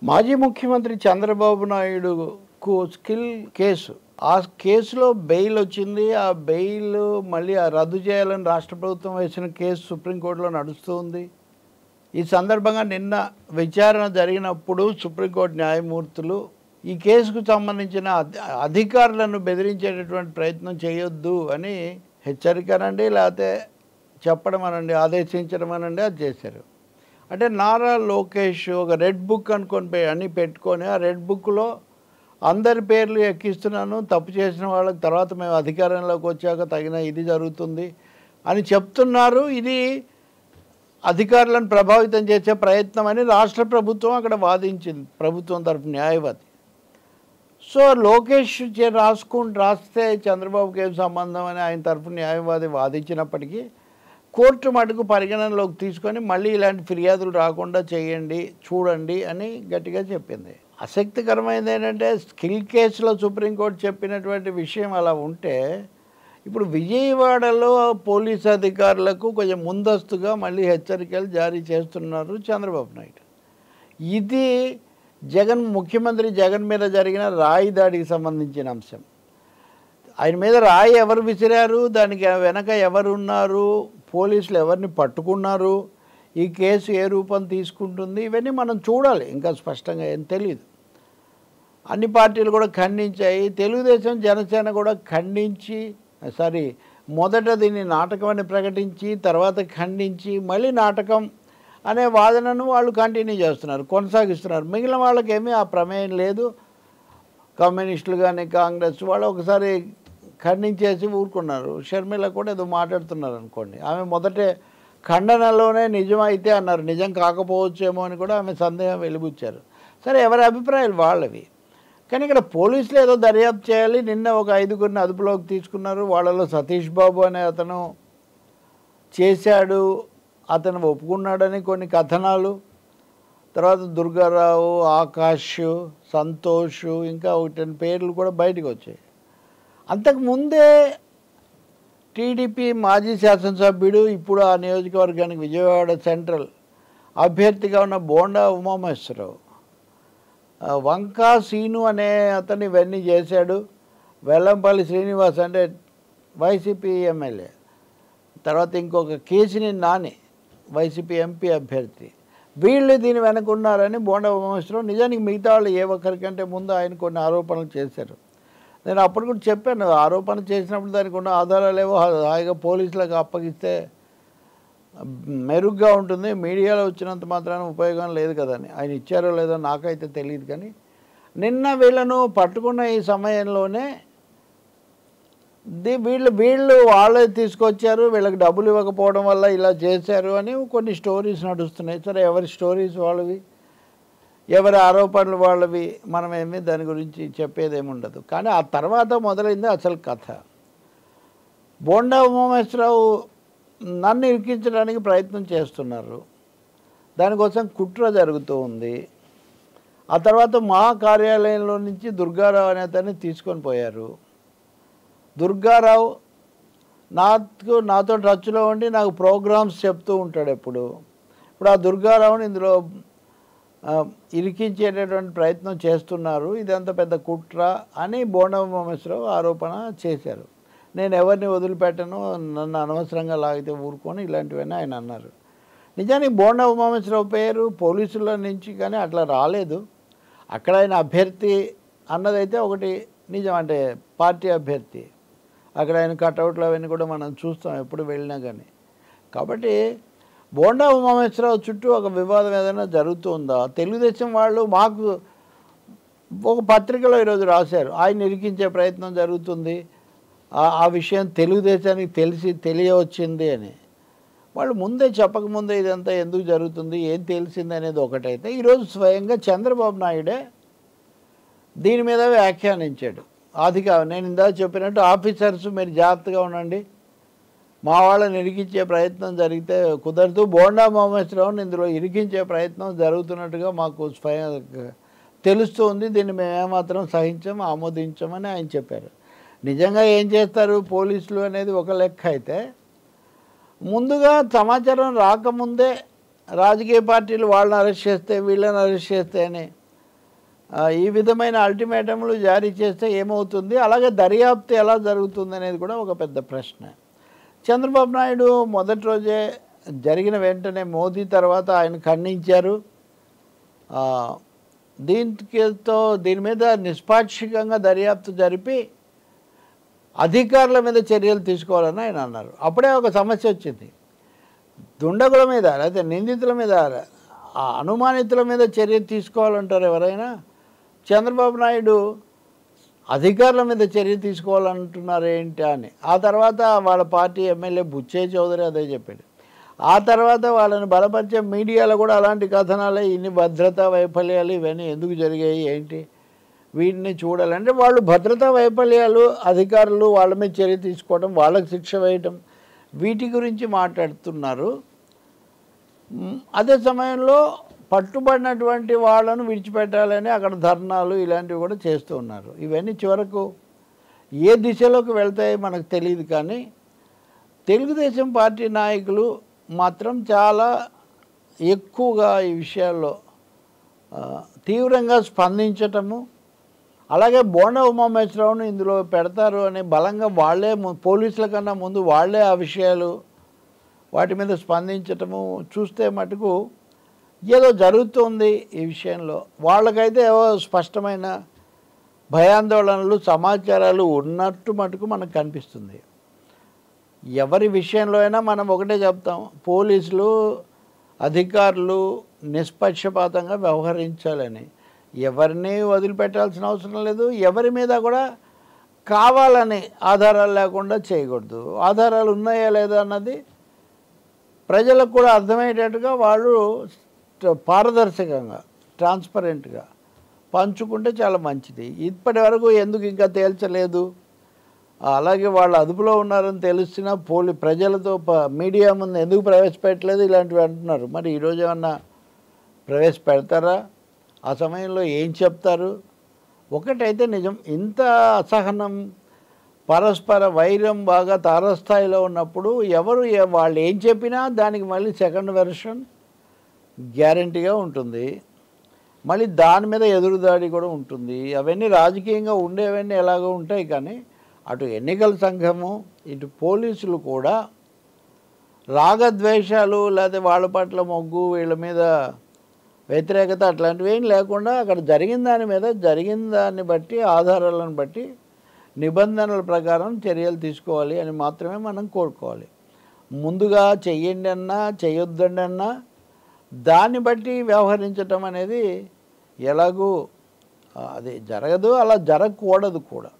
మాజీ ముఖ్యమంత్రి చంద్రబాబు నాయుడుకు స్కిల్ కేసు, ఆ కేసులో బెయిల్ వచ్చింది. ఆ బెయిల్ మళ్ళీ రద్దు చేయాలని రాష్ట్ర ప్రభుత్వం వేసిన కేసు సుప్రీంకోర్టులో నడుస్తుంది. ఈ సందర్భంగా నిన్న విచారణ జరిగినప్పుడు సుప్రీంకోర్టు న్యాయమూర్తులు ఈ కేసుకు సంబంధించిన అధికారులను బెదిరించేటటువంటి ప్రయత్నం చేయొద్దు అని హెచ్చరికనండి, లేకపోతే చెప్పడం అనండి, ఆదేశించడం అనండి, అది చేశారు. అంటే నారా లోకేష్ ఒక రెడ్ బుక్ అని పెట్టుకొని ఆ రెడ్ బుక్లో అందరి పేర్లు ఎక్కిస్తున్నాను, తప్పు చేసిన వాళ్ళకి తర్వాత మేము అధికారంలోకి వచ్చాక తగిన ఇది జరుగుతుంది అని చెప్తున్నారు. ఇది అధికారులను ప్రభావితం చేసే ప్రయత్నం అని రాష్ట్ర ప్రభుత్వం అక్కడ వాదించింది, ప్రభుత్వం తరఫు న్యాయవాది. సో లోకేష్ రాస్తే చంద్రబాబుకి ఏం సంబంధం అని ఆయన తరఫు న్యాయవాది వాదించినప్పటికీ కోర్టు మటుకు పరిగణనలోకి తీసుకొని మళ్ళీ ఇలాంటి ఫిర్యాదులు రాకుండా చేయండి, చూడండి అని గట్టిగా చెప్పింది. ఆసక్తికరమైనది ఏంటంటే స్కిల్ కేసులో సుప్రీంకోర్టు చెప్పినటువంటి విషయం అలా ఉంటే ఇప్పుడు విజయవాడలో పోలీసు అధికారులకు కొంచెం ముందస్తుగా మళ్ళీ హెచ్చరికలు జారీ చేస్తున్నారు చంద్రబాబు నాయుడు. ఇది ముఖ్యమంత్రి జగన్ మీద జరిగిన రాయి దాడికి సంబంధించిన అంశం. ఆయన మీద రాయి ఎవరు విసిరారు, దానికి వెనక ఎవరున్నారు, పోలీసులు ఎవరిని పట్టుకున్నారు, ఈ కేసు ఏ రూపం తీసుకుంటుంది, ఇవన్నీ మనం చూడాలి. ఇంకా స్పష్టంగా ఏం తెలియదు. అన్ని పార్టీలు కూడా ఖండించాయి. తెలుగుదేశం, జనసేన కూడా ఖండించి మొదట దీన్ని నాటకం అని ప్రకటించి తర్వాత ఖండించి మళ్ళీ నాటకం అనే వాదనను వాళ్ళు కంటిన్యూ చేస్తున్నారు, కొనసాగిస్తున్నారు. మిగిలిన వాళ్ళకేమీ ఆ ప్రమేయం లేదు. కమ్యూనిస్టులు కానీ కాంగ్రెస్ వాళ్ళు ఒకసారి ఖండించేసి ఊరుకున్నారు. షర్మిల కూడా ఏదో మాట్లాడుతున్నారు అనుకోండి, ఆమె మొదటే ఖండనలోనే నిజమైతే అన్నారు, నిజం కాకపోవచ్చేమో అని కూడా ఆమె సందేహం వెలిబుచ్చారు. సరే, ఎవరి అభిప్రాయాలు వాళ్ళవి. కానీ ఇక్కడ పోలీసులు ఏదో దర్యాప్తు చేయాలి. నిన్న ఒక 5గురిని అదుపులోకి తీసుకున్నారు. వాళ్ళలో సతీష్ బాబు అనే అతను చేశాడు, అతను ఒప్పుకున్నాడని కొన్ని కథనాలు, తర్వాత దుర్గారావు, ఆకాష్, సంతోష్, ఇంకా 10 పేర్లు కూడా బయటకు వచ్చాయి. అంతకుముందే టీడీపీ మాజీ శాసనసభ్యుడు, ఇప్పుడు ఆ నియోజకవర్గానికి విజయవాడ సెంట్రల్ అభ్యర్థిగా ఉన్న బోండా ఉమామహేశ్వరరావు, వంకా సీను అనే అతను ఇవన్నీ చేశాడు. వెల్లంపల్లి శ్రీనివాస్ అంటే వైసీపీ ఎమ్మెల్యే, తర్వాత ఇంకొక కేసిని నాని వైసీపీ ఎంపీ అభ్యర్థి, వీళ్ళు దీని వెనకున్నారని బోండా ఉమామహేశ్వరరావు. నిజానికి మిగతా వాళ్ళు ఏ ఒక్కరికంటే ముందు ఆయన కొన్ని ఆరోపణలు చేశారు. నేను అప్పుడు కూడా చెప్పాను, ఆరోపణ చేసినప్పుడు దానికి ఉన్న ఆధారాలేవో హాయిగా పోలీసులకు అప్పగిస్తే మెరుగ్గా ఉంటుంది, మీడియాలో వచ్చినంత మాత్రాన ఉపయోగం లేదు కదని. ఆయన ఇచ్చారో లేదో నాకైతే తెలియదు. కానీ నిన్న వీళ్ళను పట్టుకున్న ఈ సమయంలోనే వీళ్ళు వాళ్ళే తీసుకొచ్చారు, వీళ్ళకి డబ్బులు ఇవ్వకపోవడం వల్ల ఇలా చేశారు అని కొన్ని స్టోరీస్ నడుస్తున్నాయి. సరే, ఎవరి స్టోరీస్ వాళ్ళవి, ఎవరి ఆరోపణలు వాళ్ళవి, మనమేమీ దాని గురించి చెప్పేదేముండదు. కానీ ఆ తర్వాత మొదలైంది అసలు కథ. బోండా ఉమామహేశ్వరరావు నన్ను ఇరికించడానికి ప్రయత్నం చేస్తున్నారు, దానికోసం కుట్ర జరుగుతూ ఉంది. ఆ తర్వాత మా కార్యాలయంలో నుంచి దుర్గారావు అనే అతన్ని తీసుకొని పోయారు. దుర్గారావు నాతో టచ్లో ఉండి నాకు ప్రోగ్రామ్స్ చెప్తూ ఉంటాడు ఎప్పుడు. ఇప్పుడు ఆ దుర్గారావుని ఇందులో ఇరికించేటటువంటి ప్రయత్నం చేస్తున్నారు, ఇదంతా పెద్ద కుట్ర అని బోండా ఉమామహేశ్వరరావు ఆరోపణ చేశారు. నేను ఎవరిని వదిలిపెట్టను, నన్ను అనవసరంగా లాగితే ఊరుకొని, ఇలాంటివన్నీ ఆయన అన్నారు. నిజానికి బోండా ఉమామహేశ్వరరావు పేరు పోలీసుల నుంచి కానీ అట్లా రాలేదు. అక్కడ ఆయన అభ్యర్థి అన్నదైతే ఒకటి నిజం, అంటే పార్టీ అభ్యర్థి. అక్కడ ఆయన కట్అవుట్లు అవన్నీ కూడా మనం చూస్తాం ఎప్పుడు వెళ్ళినా కానీ. కాబట్టి బోండా ఉమామహేశ్వరరావు చుట్టూ ఒక వివాదం ఏదైనా జరుగుతుందా? తెలుగుదేశం వాళ్ళు మాకు ఒక పత్రికలో ఈరోజు రాశారు, ఆయన ఇరికించే ప్రయత్నం జరుగుతుంది, ఆ విషయం తెలుగుదేశానికి తెలియవచ్చింది అని. వాళ్ళు ముందే చెప్పకముందే ఇదంతా ఎందుకు జరుగుతుంది, ఏం తెలిసింది అనేది ఒకటైతే, ఈరోజు స్వయంగా చంద్రబాబు నాయుడే దీని మీద వ్యాఖ్యానించాడు. నేను ఇందాక చెప్పినట్టు ఆఫీసర్స్ మీరు జాగ్రత్తగా ఉండండి, మా వాళ్ళని ఇరికించే ప్రయత్నం జరిగితే కుదరదు, బోండా ఉమామహేశ్వరరావుని ఇందులో ఇరికించే ప్రయత్నం జరుగుతున్నట్టుగా మాకు తెలుస్తుంది, దీన్ని మేము ఏమాత్రం ఆమోదించమని ఆయన చెప్పారు. నిజంగా ఏం చేస్తారు పోలీసులు అనేది ఒక లెక్క అయితే, ముందుగా సమాచారం రాకముందే రాజకీయ పార్టీలు వాళ్ళని అరెస్ట్ చేస్తే వీళ్ళని అరెస్ట్ చేస్తే అని ఈ విధమైన అల్టిమేటంలు జారీ చేస్తే ఏమవుతుంది, అలాగే దర్యాప్తు ఎలా జరుగుతుంది అనేది కూడా ఒక పెద్ద ప్రశ్న. చంద్రబాబు నాయుడు మొదటి రోజే జరిగిన వెంటనే మోదీ తర్వాత ఆయన ఖండించారు. దీని మీద నిష్పాక్షికంగా దర్యాప్తు జరిపి అధికారుల మీద చర్యలు తీసుకోవాలని ఆయన అన్నారు. అప్పుడే ఒక సమస్య వచ్చింది. దుండగుల మీద లేకపోతే నిందితుల మీద అనుమానితుల మీద చర్య తీసుకోవాలంటారు ఎవరైనా. చంద్రబాబు నాయుడు అధికారుల మీద చర్య తీసుకోవాలంటున్నారు ఏంటి అని. ఆ తర్వాత వాళ్ళ పార్టీ ఎమ్మెల్యే బుచ్చయ్య చౌదరి అదే చెప్పాడు. ఆ తర్వాత వాళ్ళని బలపరిచే మీడియాలో కూడా అలాంటి కథనాలే, ఇన్ని భద్రతా వైఫల్యాలు ఇవన్నీ ఎందుకు జరిగాయి ఏంటి, వీటిని చూడాలంటే వాళ్ళు భద్రతా వైఫల్యాలు, అధికారులు వాళ్ళ మీద చర్య తీసుకోవడం, వాళ్ళకి శిక్ష వేయటం, వీటి గురించి మాట్లాడుతున్నారు. అదే సమయంలో పట్టుబడినటువంటి వాళ్ళను విడిచిపెట్టాలని అక్కడ ధర్నాలు ఇలాంటివి కూడా చేస్తూ ఉన్నారు. ఇవన్నీ చివరకు ఏ దిశలోకి వెళ్తాయో మనకు తెలియదు. కానీ తెలుగుదేశం పార్టీ నాయకులు మాత్రం చాలా ఎక్కువగా ఈ విషయాల్లో తీవ్రంగా స్పందించటము, అలాగే బోండా ఉమామహేశ్వరరావును ఇందులో పెడతారు అని బలంగా వాళ్ళే పోలీసుల కన్నా ముందు వాళ్ళే ఆ విషయాలు వాటి మీద స్పందించటము చూస్తే మటుకు ఏదో జరుగుతుంది ఈ విషయంలో. వాళ్ళకైతే ఏవో స్పష్టమైన భయాందోళనలు, సమాచారాలు ఉన్నట్టు మటుకు మనకు కనిపిస్తుంది. ఎవరి విషయంలో అయినా మనం ఒకటే చెప్తాం, పోలీసులు అధికారులు నిష్పక్షపాతంగా వ్యవహరించాలని. ఎవరిని వదిలిపెట్టాల్సిన అవసరం లేదు. ఎవరి మీద కూడా కావాలని ఆధారాలు లేకుండా చేయకూడదు. ఆధారాలు ఉన్నాయా లేదా అన్నది ప్రజలకు కూడా అర్థమయ్యేటట్టుగా వాళ్ళు పారదర్శకంగా, ట్రాన్స్పరెంట్గా పంచుకుంటే చాలా మంచిది. ఇప్పటి వరకు ఎందుకు ఇంకా తేల్చలేదు, అలాగే వాళ్ళు అదుపులో ఉన్నారని తెలిసినా ప్రజలతో మీడియా ముందు ఎందుకు ప్రవేశపెట్టలేదు ఇలాంటివి అంటున్నారు. మరి ఈరోజు ఏమన్నా ప్రవేశపెడతారా? ఆ సమయంలో ఏం చెప్తారు? ఒకటైతే నిజం, ఇంత అసహనం, పరస్పర వైరం బాగా తారస్థాయిలో ఉన్నప్పుడు వాళ్ళు ఏం చెప్పినా దానికి మళ్ళీ సెకండ్ వెర్షన్ గ్యారంటీగా ఉంటుంది. మళ్ళీ దాని మీద ఎదురుదాడి కూడా ఉంటుంది. అవన్నీ రాజకీయంగా ఉండేవన్నీ ఎలాగో ఉంటాయి. కానీ అటు ఎన్నికల సంఘము, ఇటు పోలీసులు కూడా రాగద్వేషాలు లేదా వాళ్ళ పట్ల మొగ్గు, వీళ్ళ మీద వ్యతిరేకత అట్లాంటివి ఏం లేకుండా అక్కడ జరిగిన దాన్ని బట్టి, ఆధారాలను బట్టి, నిబంధనల ప్రకారం చర్యలు తీసుకోవాలి అని మాత్రమే మనం కోరుకోవాలి. ముందుగా చెయ్యండి అన్నా చేయొద్దండి అన్నా దాన్ని బట్టి వ్యవహరించటం అనేది ఎలాగూ అది జరగదు, అలా జరగకూడదు కూడా.